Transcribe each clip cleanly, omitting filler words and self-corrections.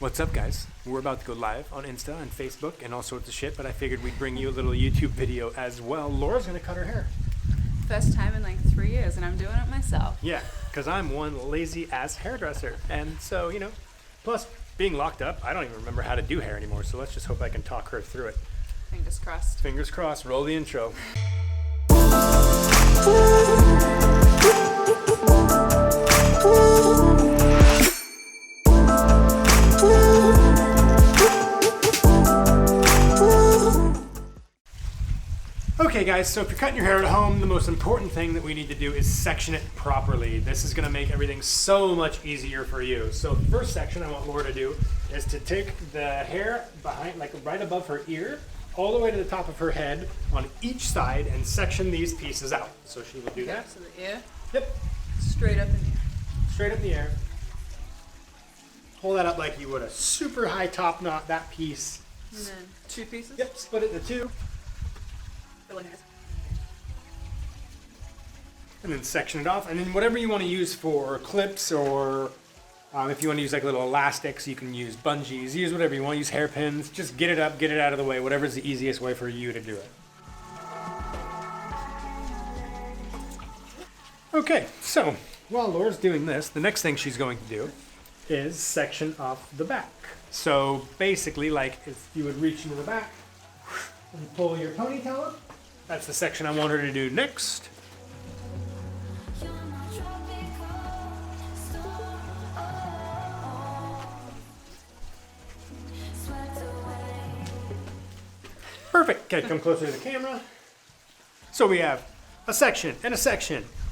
What's up, guys? We're about to go live on Insta and Facebook and all sorts of shit, but I figured we'd bring you a little YouTube video as well. Laura's gonna cut her hair. First time in like 3 years, and I'm doing it myself. Yeah, because I'm one lazy ass hairdresser. And so, plus being locked up, I don't even remember how to do hair anymore, so let's just hope I can talk her through it. Fingers crossed. Fingers crossed, roll the intro. Okay guys, so if you're cutting your hair at home, the most important thing that we need to do is section it properly. This is gonna make everything so much easier for you. So the first section I want Laura to do is to take the hair behind, like right above her ear, all the way to the top of her head on each side and section these pieces out. So she will do that. So the ear? Yep. Straight up in the air. Straight up in the air. Hold that up like you would a super high top knot, that piece. And then 2 pieces? Yep, split it into 2. And then section it off, and then whatever you want to use for clips, or if you want to use like little elastics, you can use bungees, use whatever you want, use hairpins, just get it up, get it out of the way, whatever's the easiest way for you to do it. Okay, so while Laura's doing this, the next thing she's going to do is section off the back. So basically, like if you would reach into the back and pull your ponytail up, that's the section I want her to do next. Perfect. Okay, come closer to the camera. So we have a section and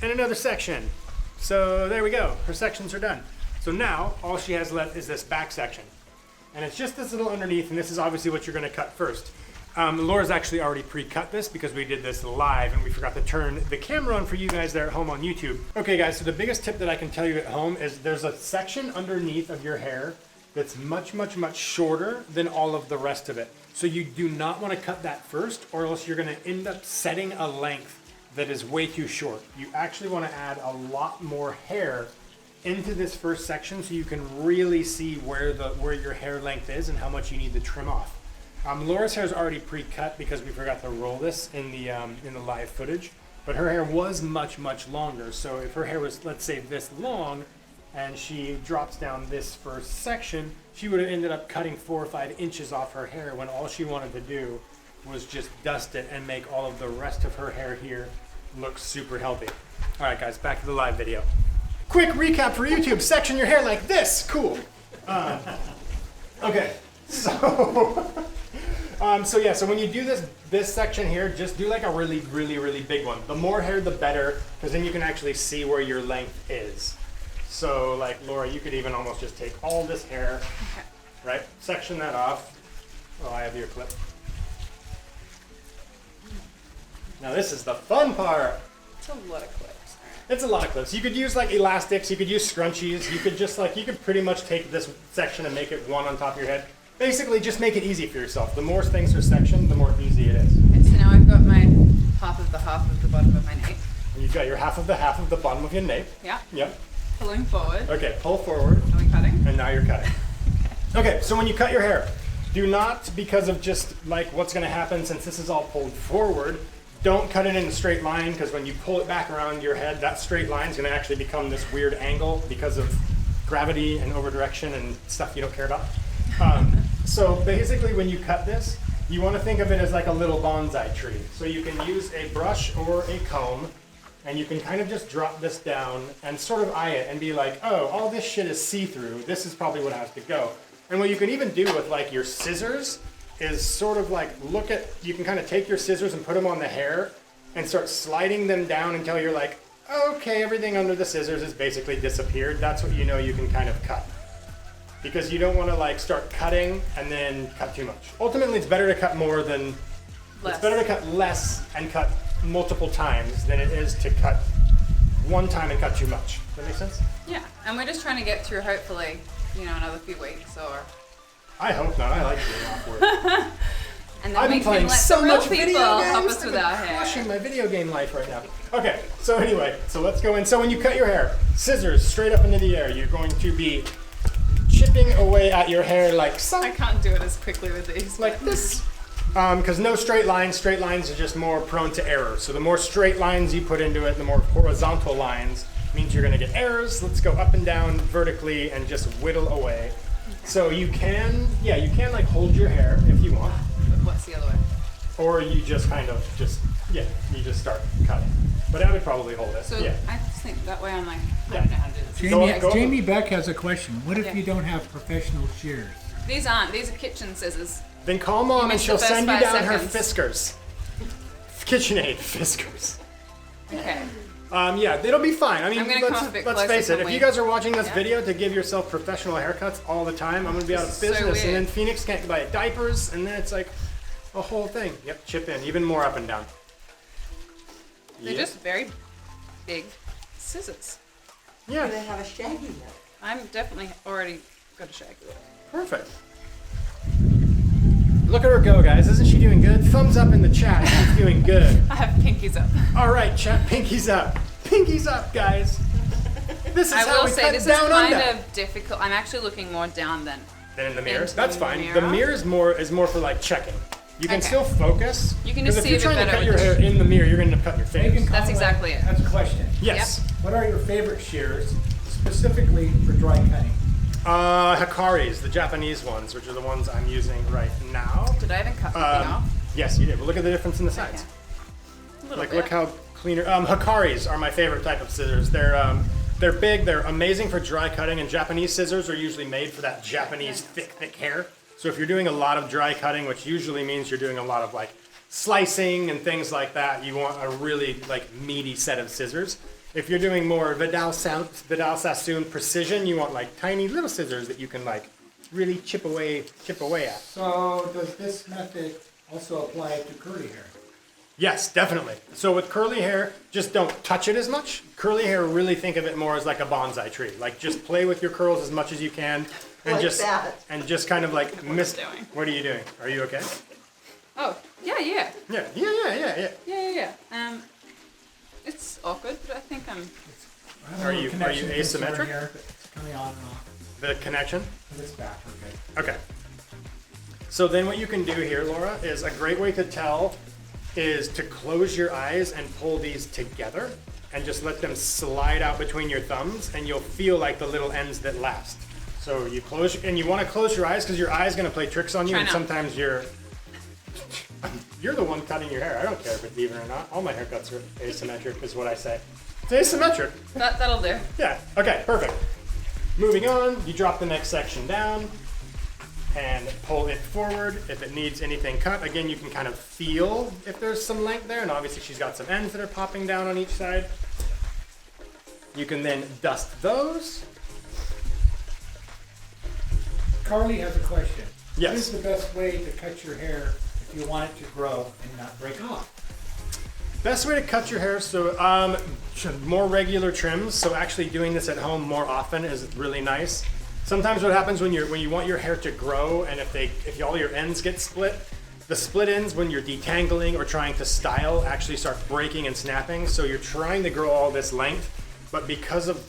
another section. So there we go. Her sections are done. So now all she has left is this back section. And it's just this little underneath, and this is obviously what you're going to cut first. Laura's actually already pre-cut this because we did this live and we forgot to turn the camera on for you guys there at home on YouTube. Okay guys, so the biggest tip that I can tell you at home is there's a section underneath of your hair that's much shorter than all of the rest of it. So you do not want to cut that first, or else you're going to end up setting a length that is way too short. You actually want to add a lot more hair into this first section so you can really see where your hair length is and how much you need to trim off. Laura's hair is already pre-cut because we forgot to roll this in the live footage, but her hair was much longer. So if her hair was, let's say, this long, and she drops down this first section, she would have ended up cutting 4 or 5 inches off her hair when all she wanted to do was just dust it and make all of the rest of her hair here look super healthy. All right, guys, back to the live video. Quick recap for YouTube: section your hair like this. Cool. Okay, so. So when you do this section here, just do like a really big one. The more hair, the better, because then you can actually see where your length is. So like Laura, you could even almost just take all this hair, okay, right? Section that off. Oh, I have your clip. Now this is the fun part. It's a lot of clips. It's a lot of clips. You could use like elastics, you could use scrunchies, you could pretty much take this section and make it one on top of your head. Basically, just make it easy for yourself. The more things are sectioned, the more easy it is. Okay, so now I've got my half of the bottom of my nape. And you've got your half of the bottom of your nape. Yeah. Yep. Pulling forward. Okay, pull forward. Are we cutting? And now you're cutting. Okay, so when you cut your hair, do not, because of just like what's going to happen since this is all pulled forward, don't cut it in a straight line, because when you pull it back around your head, that straight line is going to actually become this weird angle because of gravity and over direction and stuff you don't care about. So basically when you cut this, you want to think of it as like a little bonsai tree. So you can use a brush or a comb, and you can kind of just drop this down and sort of eye it and be like, oh, all this shit is see-through. This is probably what has to go. And what you can even do with like your scissors is sort of like you can kind of take your scissors and put them on the hair and start sliding them down until you're like, okay, everything under the scissors has basically disappeared. That's what you know you can kind of cut. Because you don't want to like start cutting and then cut too much. Ultimately, it's better to cut more than less. It's better to cut less and cut multiple times than it is to cut one time and cut too much. Does that make sense? Yeah, and we're just trying to get through hopefully, another few weeks or. I hope not. I like being off work. And then I've been playing so much video help games. us with our hair. Crushing my video game life right now. Okay, so anyway, so let's go in. So when you cut your hair, scissors straight up into the air. You're going to be chipping away at your hair like so. I can't do it as quickly with these. Like this. Because no straight lines are just more prone to error. So the more straight lines you put into it, the more horizontal lines means you're going to get errors. Let's go up and down vertically and just whittle away. So you can like hold your hair if you want, But what's the other way? or you just kind of you just start cutting. But I would probably hold it. So Yeah. I just think that way I'm like, I Yeah. don't know how to do this. Jamie, Go- Jamie Beck has a question. What if Yeah. you don't have professional shears? These aren't. These are kitchen scissors. Then call mom and missed she'll the first send you 5 down her seconds. Fiskars. KitchenAid Fiskars. Okay. Yeah, it'll be fine. I mean, I'm gonna come up a bit let's closer face it. from If you where- guys are watching this Yeah. video to give yourself professional haircuts all the time, I'm gonna be out of This is so business, and weird. then Phoenix can't buy diapers, and then it's like a whole thing. Yep, chip in, even more up and down. They're Yep. just very big scissors. Yeah, They have a shaggy look. I'm definitely already got a shaggy look. perfect. Look at her go, guys. Isn't she doing good? Thumbs up in the chat. She's doing good. I have pinkies up. All right, chat. Pinkies up. Pinkies up, guys. This is I how will we say cut this is down kind under. of difficult. I'm actually looking more down than. Then in the mirror. into That's the fine. mirror. The mirror is more for like checking. You can Okay. still focus. You can 'cause just if see you're a bit trying to better cut your with hair the in the mirror, you're going to cut your face. Megan That's Conway exactly it. has a question. Yes. What are your favorite shears, specifically for dry cutting? Hikaris, the Japanese ones, which are the ones I'm using right now. Did I even cut something off? Yes, you did. But look at the difference in the sides. A little Like, bit. look how cleaner. Hikaris are my favorite type of scissors. They're big. They're amazing for dry cutting. And Japanese scissors are usually made for that Japanese thick hair. So if you're doing a lot of dry cutting, which usually means you're doing a lot of like slicing and things like that, you want a really like meaty set of scissors. If you're doing more Vidal Sassoon precision, you want like tiny little scissors that you can like really chip away at. So does this method also apply to curly hair? Yes, definitely. So with curly hair, just don't touch it as much. Curly hair, really think of it more as like a bonsai tree. Like just play with your curls as much as you can, and Like just that. and just kind of like miss. doing. What are you doing? Are you okay? Oh, yeah. Yeah. It's awkward, but I think I'm. I have a Are little you connection concern asymmetric? Here, but it's coming on and off. The connection. This back, okay. Okay. So then what you can do here, Laura, is a great way to tell is to close your eyes and pull these together and just let them slide out between your thumbs, and you'll feel like the little ends that last. So you close, and you want to close your eyes because your eye's going to play tricks on you, Try and now. sometimes you're the one cutting your hair. I don't care if it's even or not. All my haircuts are asymmetric, is what I say. It's asymmetric. That'll do. Yeah, okay, perfect. Moving on, you drop the next section down and pull it forward. If it needs anything cut, again, you can kind of feel if there's some length there, and obviously she's got some ends that are popping down on each side. You can then dust those. Carly has a question. Yes. What is the best way to cut your hair if you want it to grow and not break off? Best way to cut your hair, so more regular trims. So actually doing this at home more often is really nice. Sometimes what happens when you want your hair to grow, and if all your ends get split, the split ends when you're detangling or trying to style actually start breaking and snapping. So you're trying to grow all this length, but because of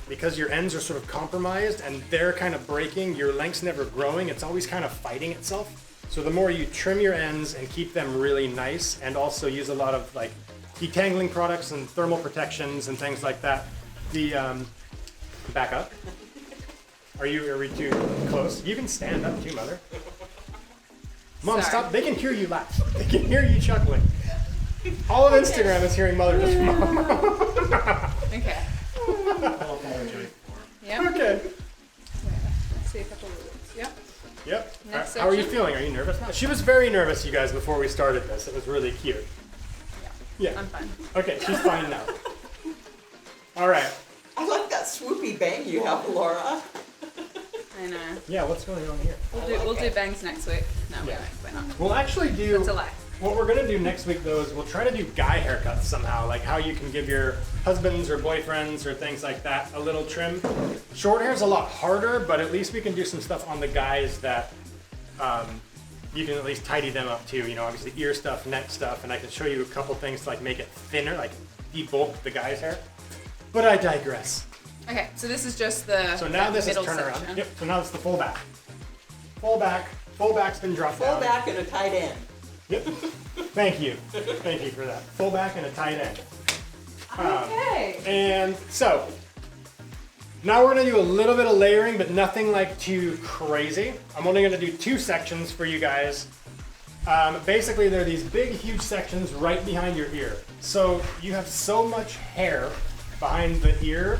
because your ends are sort of compromised and they're kind of breaking, your length's never growing. It's always kind of fighting itself. So the more you trim your ends and keep them really nice, and also use a lot of like detangling products and thermal protections and things like that. Back up. Are we too close? You can stand up too, Mother. Mom, Sorry. stop. They can hear you laugh. They can hear you chuckling. All of Instagram is hearing Mother just Mom. Okay. I'll apologize. Yep. Okay. Let's see a couple of these. Yep. Yep. Next How are you section. feeling? Are you nervous? She was very nervous, you guys, before we started this. It was really cute. Yeah. I'm fine. Okay, she's fine now. All right. I like that swoopy bang you have, Laura. I know. Yeah, what's going on here? We'll do bangs next week. No, Yeah. we're not. We'll actually do. That's a lie. What we're gonna do next week, though, is we'll try to do guy haircuts somehow, like how you can give your husbands or boyfriends or things like that a little trim. Short hair's a lot harder, but at least we can do some stuff on the guys that you can at least tidy them up too. You know, obviously ear stuff, neck stuff, and I can show you a couple things to like make it thinner, like debulk the guy's hair. But I digress. Okay, so this is just the So now that this is middle turnaround. section. Yep. So now it's the full back. Full back. Full back's been dropped Full down. back and a tight end. Yep. Thank you. Thank you for that. Full back and a tight end. Okay. And so now we're gonna do a little bit of layering, but nothing like too crazy. I'm only gonna do 2 sections for you guys. Basically, there are these big, huge sections right behind your ear. So you have so much hair behind the ear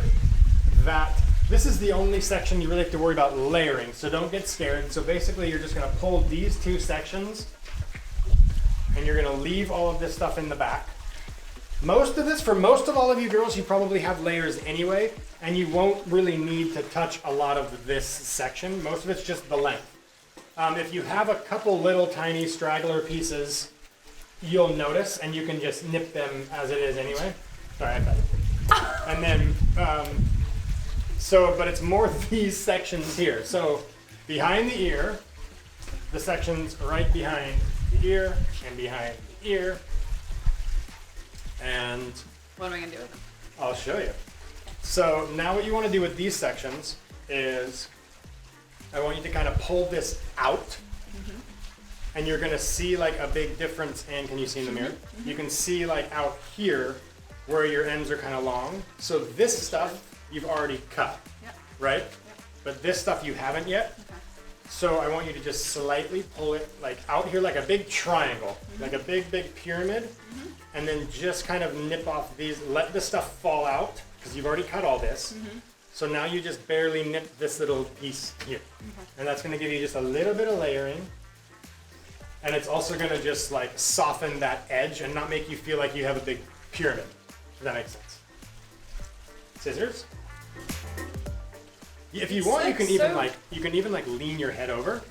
that this is the only section you really have to worry about layering. So don't get scared. So basically, you're just gonna pull these 2 sections and you're gonna leave all of this stuff in the back. Most of this, for most of all of you girls, you probably have layers anyway, and you won't really need to touch a lot of this section. Most of it's just the length. If you have a couple little tiny straggler pieces, you'll notice, and you can just nip them as it is anyway. Sorry, I cut it. And then, but it's more these sections here. So behind the ear, the sections right behind the ear and behind the ear. And What am I gonna do with them? I'll show you. So now what you want to do with these sections is I want you to kind of pull this out. And you're going to see like a big difference in, can you see in the mirror? You can see like out here where your ends are kind of long. So this stuff you've already cut, Yep. right? But this stuff you haven't yet. Okay. So I want you to just slightly pull it like out here like a big triangle, like a big, big pyramid. And then just kind of nip off these, let the stuff fall out because you've already cut all this. So now you just barely nip this little piece here. And that's going to give you just a little bit of layering. And it's also going to just like soften that edge and not make you feel like you have a big pyramid. If that makes sense. Scissors. If you want, you can even like lean your head over.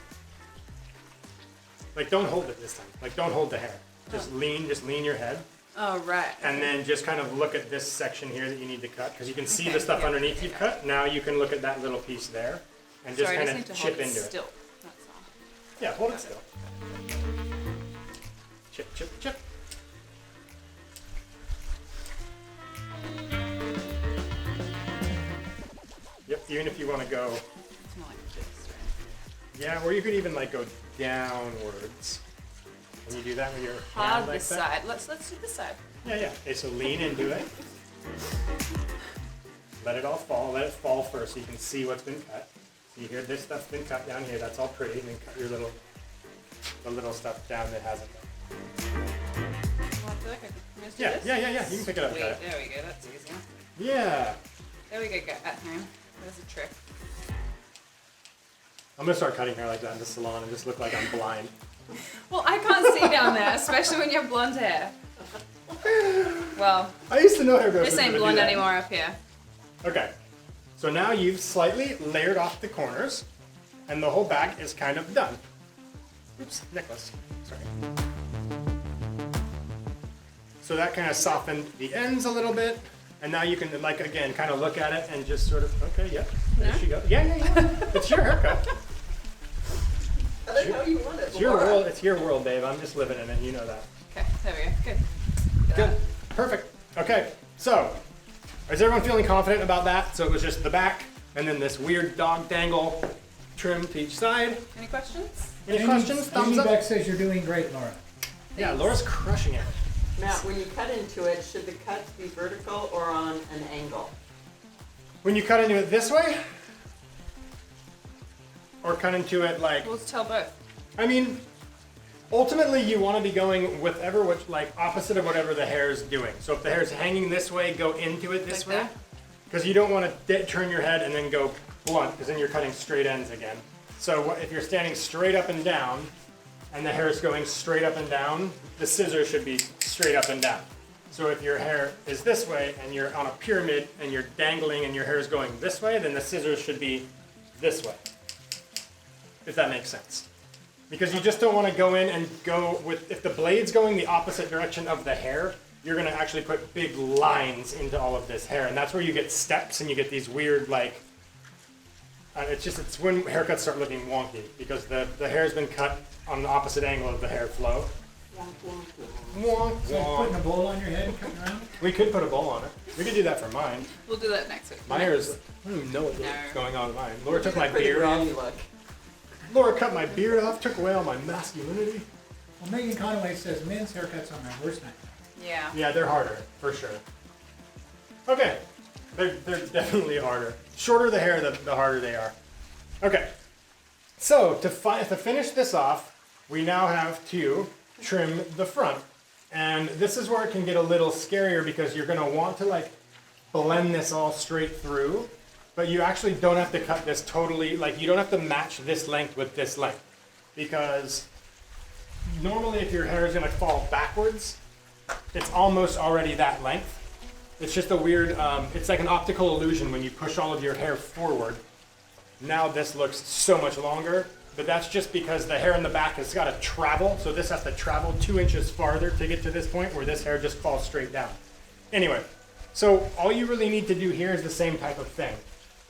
Like don't hold it this time. Like don't hold the hair. Just lean your head. Oh, right. And then just kind of look at this section here that you need to cut because you can see Okay, the stuff yeah, underneath you've yeah. cut. Now you can look at that little piece there and just Sorry, I kind just need of to hold chip it into it. still. That's all. Yeah, hold it still. Chip, chip, chip. Yep, even if you want to go, It's more like this, right? yeah, or you could even like go downwards. Can you do that with your hand like This that? side. Let's do this side. Yeah, yeah. Okay, so lean into it. Let it all fall. Let it fall first so you can see what's been cut. See here, this stuff's been cut down here. That's all pretty. And then cut your the little stuff down that hasn't been. Well, I feel like I can just do Yeah, this. yeah. You can pick it up. Sweet. Kat. There we go. That's easy. Yeah. There we go. At home. There's a trick. I'm gonna start cutting hair like that in the salon and just look like I'm blind. Well, I can't see down there, especially when you have blonde hair. Well, I used to know hairdressers. this ain't that would do blonde that. anymore up here. Okay. So now you've slightly layered off the corners, and the whole back is kind of done. Oops, necklace. Sorry. So that kind of softened the ends a little bit, and now you can, like, again, kind of look at it and just sort of, okay, yeah, there she goes. Yeah. It's your haircut. I like how you want it, It's your Laura. world. It's your world, Dave. I'm just living in it. You know that. Okay, there we go. Good. Good. Perfect. Okay. So, is everyone feeling confident about that? So it was just the back, and then this weird dog dangle trim to each side. Any questions? Any questions? Thumbs Amy up. Beck says you're doing great, Laura. Yeah, Laura's crushing it. Matt, when you cut into it, should the cut be vertical or on an angle? When you cut into it this way, or cut into it like, We'll tell both. I mean, ultimately you want to be going whatever, like opposite of whatever the hair is doing. So if the hair is hanging this way, go into it this Like way. that? Because you don't want to turn your head and then go blunt, because then you're cutting straight ends again. So if you're standing straight up and down, and the hair is going straight up and down, the scissors should be straight up and down. So if your hair is this way, and you're on a pyramid, and you're dangling, and your hair is going this way, then the scissors should be this way. If that makes sense. Because you just don't want to go in and go with, if the blade's going the opposite direction of the hair, you're going to actually put big lines into all of this hair. And that's where you get steps and you get these weird, like, it's when haircuts start looking wonky because the hair's been cut on the opposite angle of the hair flow. Wonk, So putting a wonk. bowl on your head and cutting around? We could put a bowl on it. We could do that for mine. We'll do that next week. My hair is, I don't even know what's No. going on with mine. Laura took my Pretty beard off. granny look. Laura cut my beard off, took away all my masculinity. Well, Megan Conaway says men's haircuts are my worst nightmare. Yeah. Yeah, they're harder, for sure. Okay, they're definitely harder. Shorter the hair, the harder they are. Okay, so to finish this off, we now have to trim the front. And this is where it can get a little scarier because you're gonna want to like blend this all straight through, but you actually don't have to cut this totally, like you don't have to match this length with this length. Because normally if your hair is gonna fall backwards, it's almost already that length. It's just a weird, it's like an optical illusion when you push all of your hair forward. Now this looks so much longer, but that's just because the hair in the back has got to travel. So this has to travel 2 inches farther to get to this point where this hair just falls straight down. Anyway, so all you really need to do here is the same type of thing.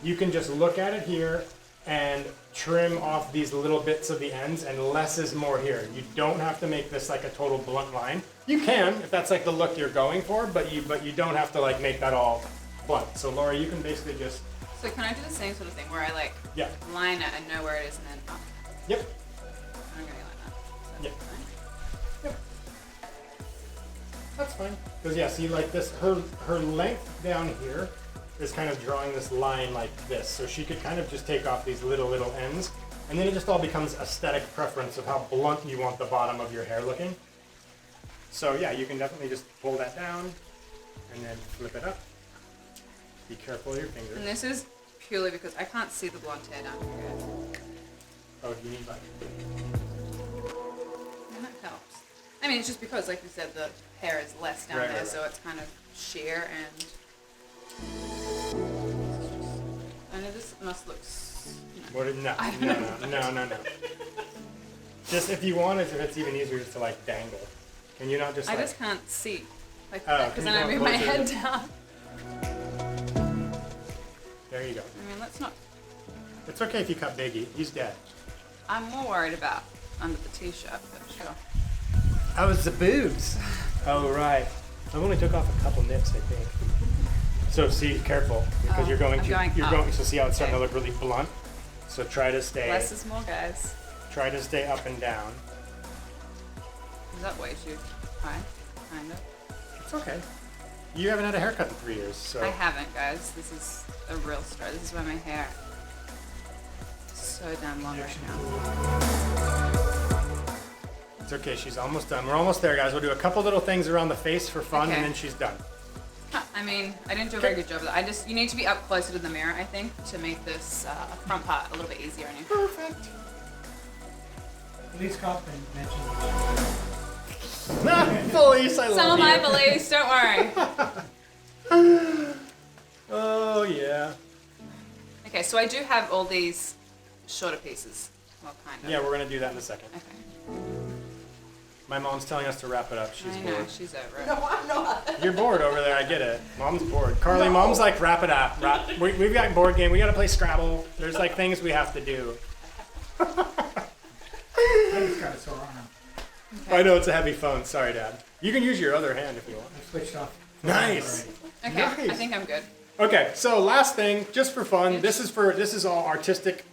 You can just look at it here and trim off these little bits of the ends, and less is more here. You don't have to make this like a total blunt line. You can if that's like the look you're going for, but you don't have to like make that all blunt. So Laura, you can basically just, So can I do the same sort of thing where I like yeah, line it and know where it is and then up? yep, I'm gonna like that. So Yep. that's fine. that's fine. Because yeah, see like this, her length down here is kind of drawing this line like this. So she could kind of just take off these little ends, and then it just all becomes aesthetic preference of how blunt you want the bottom of your hair looking. So yeah, you can definitely just pull that down and then flip it up. Be careful of your fingers. And this is purely because I can't see the blonde hair down here. Oh, you need like, And that helps. I mean, it's just because, like you said, the hair is less down Right, there, right, so it's kind of sheer and. I know this must look. what? No, I don't no. Just if you want it, if it's even easier just to like dangle. Can you not just I like? just can't see like Oh, that can because you then I come move my closer? head down. There you go. I mean, let's not. It's okay if you cut Biggie. He's dead. I'm more worried about under the t-shirt, but sure. Oh, it's the boobs. Oh, right. I only took off a couple nips, I think. So see, careful, because Oh, you're going I'm to, going you're up. going, so see how it's starting to Okay. look really blunt? So try to stay, Less is more, guys. try to stay up and down. Is that way too high? Kind of. It's okay. You haven't had a haircut in 3 years, so. I haven't, guys. This is a real story. This is why my hair is so damn long right now. It's okay, she's almost done. We're almost there, guys. We'll do a couple little things around the face for fun, Okay. and then she's done. Huh, I mean, I didn't do a very good job of that. You need to be up closer to the mirror, I think, to make this front part a little bit easier on you. Perfect. Police Kaufman mentioned Police, I Some love of my you. beliefs, don't worry. Oh, yeah. Okay, so I do have all these shorter pieces. Well, kind of. Yeah, we're gonna do that in a second. Okay. My mom's telling us to wrap it up. She's I know, bored. she's over it. No, I'm not. You're bored over there. I get it. Mom's bored. Carly, No. Mom's like, wrap it up. We've got board game. We gotta play Scrabble. There's like things we have to do. I just got a sore arm. I know it's a heavy phone. Sorry, Dad. You can use your other hand if you want. I switched off. Nice. Okay, I Nice. think I'm good. Okay, so last thing, just for fun. This is all artistic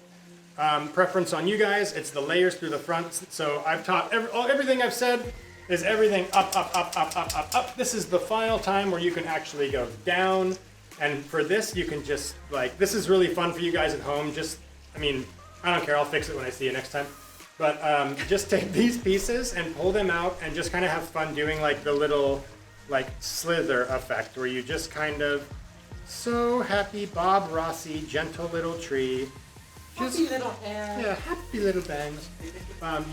preference on you guys. It's the layers through the front. So I've taught everything I've said is everything up, up, up, up, up, up, up. This is the final time where you can actually go down. And for this, you can just like, this is really fun for you guys at home. Just, I mean, I don't care. I'll fix it when I see you next time. But just take these pieces and pull them out and just kind of have fun doing like the little like slither effect where you just kind of, so happy Bob Rossi, gentle little tree. Just, Happy little hair. yeah, happy little bangs.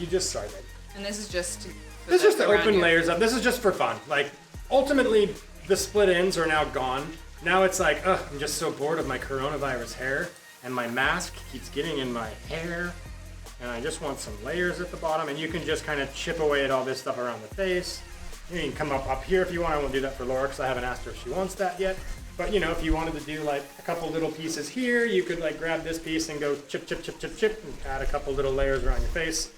You just started. And this is just to put This is just that to around open your- layers up. This is just for fun. Like, ultimately, the split ends are now gone. Now it's like, ugh, I'm just so bored of my coronavirus hair, and my mask keeps getting in my hair, and I just want some layers at the bottom, and you can just kind of chip away at all this stuff around the face. You can come up here if you want. I won't do that for Laura because I haven't asked her if she wants that yet. But, you know, if you wanted to do like a couple little pieces here, you could like grab this piece and go chip, chip, chip, chip, chip, and add a couple little layers around your face.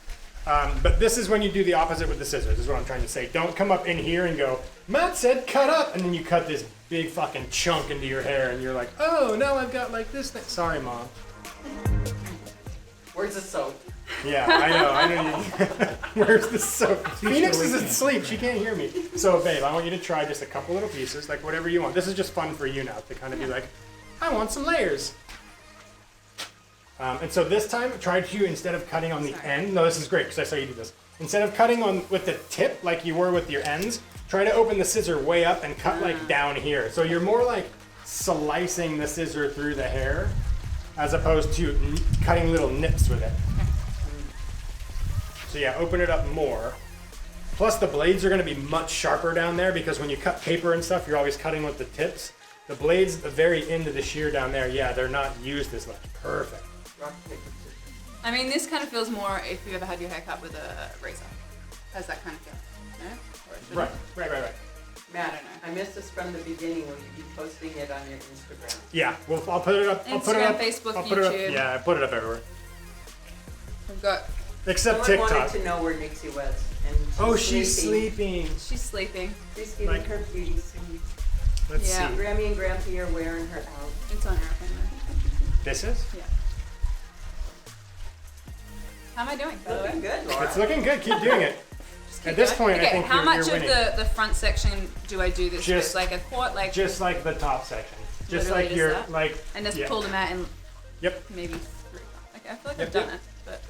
But this is when you do the opposite with the scissors, is what I'm trying to say. Don't come up in here and go, Matt said cut up, and then you cut this big fucking chunk into your hair, and you're like, oh, now I've got like this thing. Sorry, Mom. Where's the soap? Yeah, I know you. Where's the soap? Phoenix is asleep, she can't hear me. So, babe, I want you to try just a couple little pieces, like whatever you want. This is just fun for you now, to kind of be like, I want some layers. And so this time, try to, instead of cutting on the end, no, this is great because I saw you do this. Instead of cutting on with the tip like you were with your ends, try to open the scissor way up and cut like down here. So you're more like slicing the scissor through the hair as opposed to cutting little nips with it. So yeah, open it up more. Plus the blades are going to be much sharper down there because when you cut paper and stuff, you're always cutting with the tips. The blades at the very end of the shear down there, yeah, they're not used as much. Perfect. Rock, paper, scissors. I mean, this kind of feels more if you've ever had your hair cut with a razor. Has that kind of feel? No? Or it shouldn't? Right. Matt, don't know. I missed this from the beginning. Will you be posting it on your Instagram? Yeah, well, I'll put it up. I'll put it Instagram, up. Facebook, I'll put it up. YouTube. Yeah, I put it up everywhere. We've got. Except Someone TikTok. wanted to know where Nixie was. And Oh, she's sleeping. She's sleeping. She's giving Like- her beauty sleep. Let's Yeah. see. Grammy and Grampy are wearing her out. It's on her anyway. This is? Yeah. How am I doing, by the way? Looking good, Laura. It's looking good. Keep doing it. Just At keep this going. point, I okay, think how you're much of winning. the front section do I do this Just- with? Like a quart, like, Just like the top section. Just Literally like just your, that? like, and just yeah. pull them out in Yep. maybe 3. Okay, I feel like Yep, I've done yep. it, but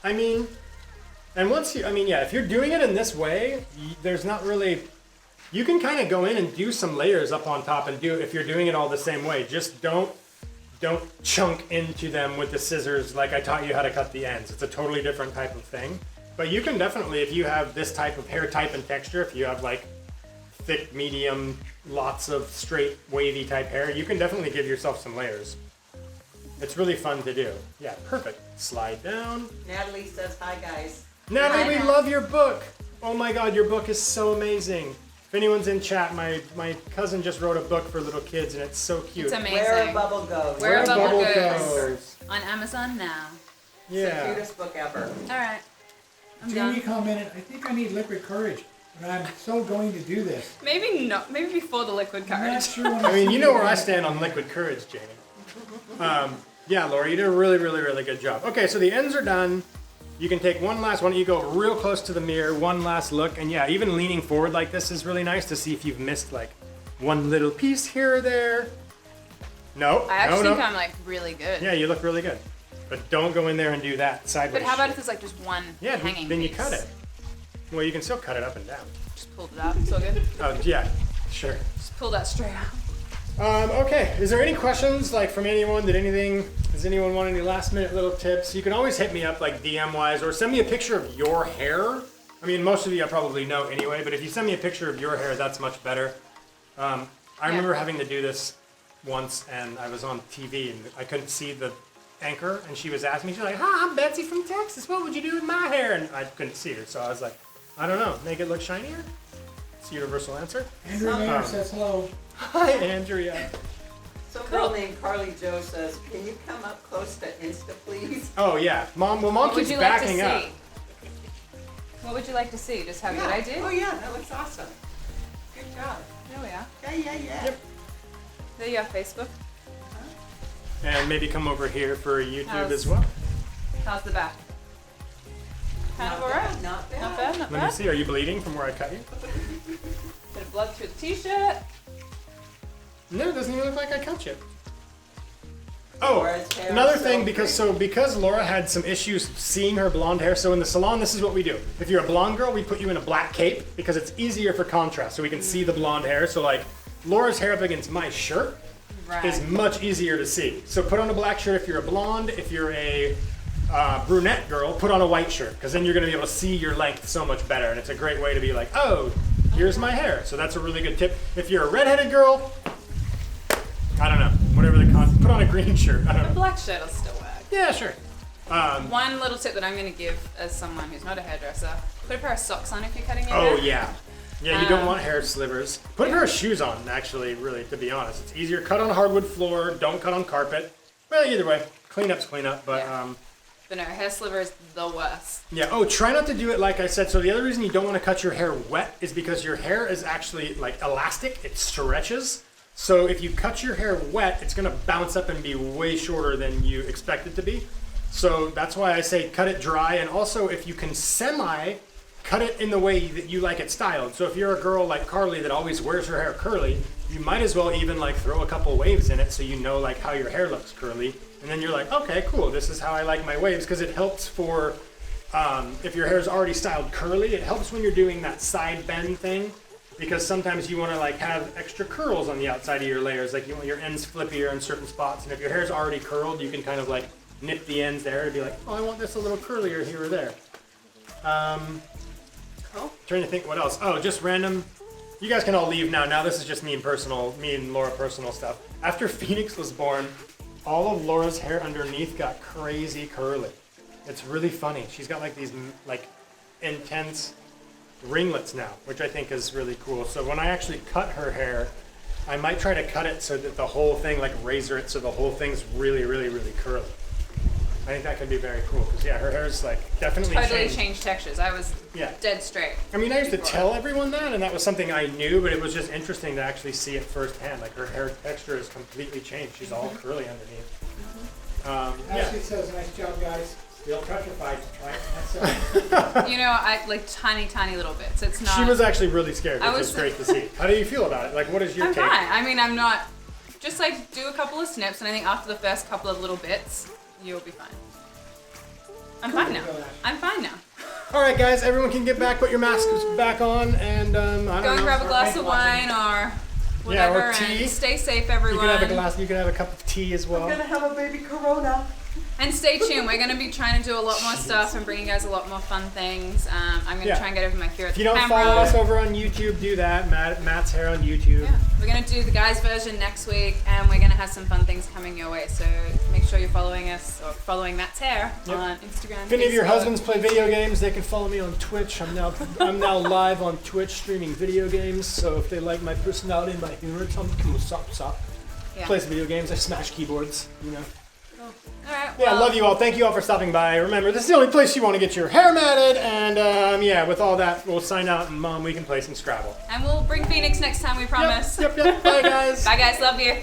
I mean, and once you, I mean, yeah, if you're doing it in this way, there's not really, you can kind of go in and do some layers up on top and do, if you're doing it all the same way, just don't chunk into them with the scissors like I taught you how to cut the ends. It's a totally different type of thing. But you can definitely, if you have this type of hair type and texture, if you have like thick, medium, lots of straight, wavy type hair, you can definitely give yourself some layers. It's really fun to do. Yeah, perfect. Slide down. Natalie says, hi, guys. Natalie, Hi, we Nat. love your book. Oh my God, your book is so amazing. If anyone's in chat, my cousin just wrote a book for little kids, and it's so cute. it's amazing. Where a Bubble Goes. Where a Bubble Goes. Goes. On Amazon now. It's the Yeah. cutest book ever. All right. I'm Jamie done. commented, I think I need liquid courage, but I'm so going to do this. Maybe not. Maybe before the liquid I'm not courage. sure when I mean, see you know it. where I stand on liquid courage, Jamie. Yeah, Laura, you did a really, really, really good job. Okay, so the ends are done. You can take one last one. You go real close to the mirror, one last look, and yeah, even leaning forward like this is really nice to see if you've missed like one little piece here or there. No, I actually no. think I'm like really good. Yeah, you look really good. But don't go in there and do that sideways. But how about shit. if there's like just one Yeah, hanging then you piece? cut it. Well, you can still cut it up and down. Just pulled it out. It's all good. Oh, yeah, sure. Just pull that straight out. Okay, is there any questions like from anyone? Does anyone want any last minute little tips? You can always hit me up like DM wise or send me a picture of your hair. I mean, most of you I probably know anyway, but if you send me a picture of your hair, that's much better. I remember having to do this once and I was on TV and I couldn't see the anchor and she was asking me, she's like, hi, I'm Betsy from Texas. What would you do with my hair? And I couldn't see her, so I was like, I don't know, make it look shinier? It's a universal answer. Andrew Mayer says hello. Hi, Andrea. Some girl named Carly Joe says, can you come up close to Insta, please? Oh yeah, Mom. Well, Mom What would keeps you like to backing see? up. What would you like to see? Just how good I did? Oh, yeah, that looks awesome. Good job. There we are. Yeah. Yep. There you are, Facebook. And maybe come over here for YouTube How's- as well. How's the back? Kind of alright. Not bad. Not bad, not Let me bad. see. Are you bleeding from where I cut you? Bit of blood through the t-shirt. No, it doesn't even look like I cut you. Oh, Laura's hair another is thing so because Laura had some issues seeing her blonde hair. So in the salon, this is what we do. If you're a blonde girl, we put you in a black cape because it's easier for contrast, so we can see the blonde hair. So like Laura's hair up against my shirt Right. is much easier to see. So put on a black shirt if you're a blonde. If you're a brunette girl, put on a white shirt because then you're going to be able to see your length so much better. And it's a great way to be like, oh, here's my hair. So that's a really good tip. If you're a redheaded girl, I don't know, whatever put on a green shirt. I don't The know. black shirt will still work. Yeah, sure. One little tip that I'm going to give as someone who's not a hairdresser, put a pair of socks on if you're cutting your hair. Oh yeah. Yeah, you don't Um, want hair slivers. Put a pair of shoes on, actually, really, to be honest. It's easier. Cut on hardwood floor, don't cut on carpet. Well, either way, cleanup's cleanup, but Yeah. But no, hair sliver is the worst. Yeah. Oh, try not to do it like I said. So the other reason you don't want to cut your hair wet is because your hair is actually like elastic. It stretches. So if you cut your hair wet, it's gonna bounce up and be way shorter than you expect it to be. So that's why I say cut it dry. And also, if you can cut it in the way that you like it styled. So if you're a girl like Carly that always wears her hair curly, you might as well even like throw a couple waves in it so you know like how your hair looks curly. And then you're like, okay, cool, this is how I like my waves, because it helps for, if your hair is already styled curly, it helps when you're doing that side bend thing, because sometimes you want to like have extra curls on the outside of your layers, like you want your ends flippier in certain spots, and if your hair is already curled, you can kind of like nip the ends there to be like, oh, I want this a little curlier here or there. Cool. Trying to think what else. Oh, just random. You guys can all leave now. Now this is just me and Laura personal stuff. After Phoenix was born, all of Laura's hair underneath got crazy curly. It's really funny. She's got like these like intense ringlets now, which I think is really cool. So when I actually cut her hair, I might try to cut it so that the whole thing, like razor it so the whole thing's really, really, really curly. I think that could be very cool because yeah, her hair's like definitely Totally changed textures. I was Yeah. dead straight. I mean, I used to tell everyone that, and that was something I knew, but it was just interesting to actually see it firsthand. Like her hair texture has completely changed. She's all curly underneath. Ashley says, nice job, guys. Still petrified to try it myself. You know, I like tiny little bits. It's not. She was actually really scared, which I was was- great to see. How do you feel about it? Like, what is your I'm take? fine. I mean, I'm not. Just like do a couple of snips, and I think after the first couple of little bits, you'll be fine. I'm fine now. I'm fine now. All right, guys, everyone can get back, put your masks back on, and I don't Go know. and grab a glass of wine or Yeah, or whatever, tea. and stay safe, You everyone. can have a glass. You can have a cup of tea as well. I'm gonna have a baby Corona. And stay tuned. We're going to be trying to do a lot more stuff and bringing you guys a lot more fun things. I'm going to Yeah. try and get over my fear at If the you don't camera. follow us over on YouTube, do that. Matt's hair on YouTube. Yeah, we're going to do the guys version next week, and we're going to have some fun things coming your way. So make sure you're following us or following Matt's hair Yep. on Instagram. If any of your Facebook. husbands play video games, they can follow me on Twitch. I'm now live on Twitch streaming video games. So if they like my personality and my humor, tell them to come what's up. Yeah. Play some video games. I smash keyboards. You know. All right. Yeah, I well, love you all. Thank you all for stopping by. Remember, this is the only place you want to get your hair matted. And yeah, with all that, we'll sign out, and Mom, we can play some Scrabble. And we'll bring Phoenix next time, we promise. Yep. Bye, guys. Bye, guys. Love you.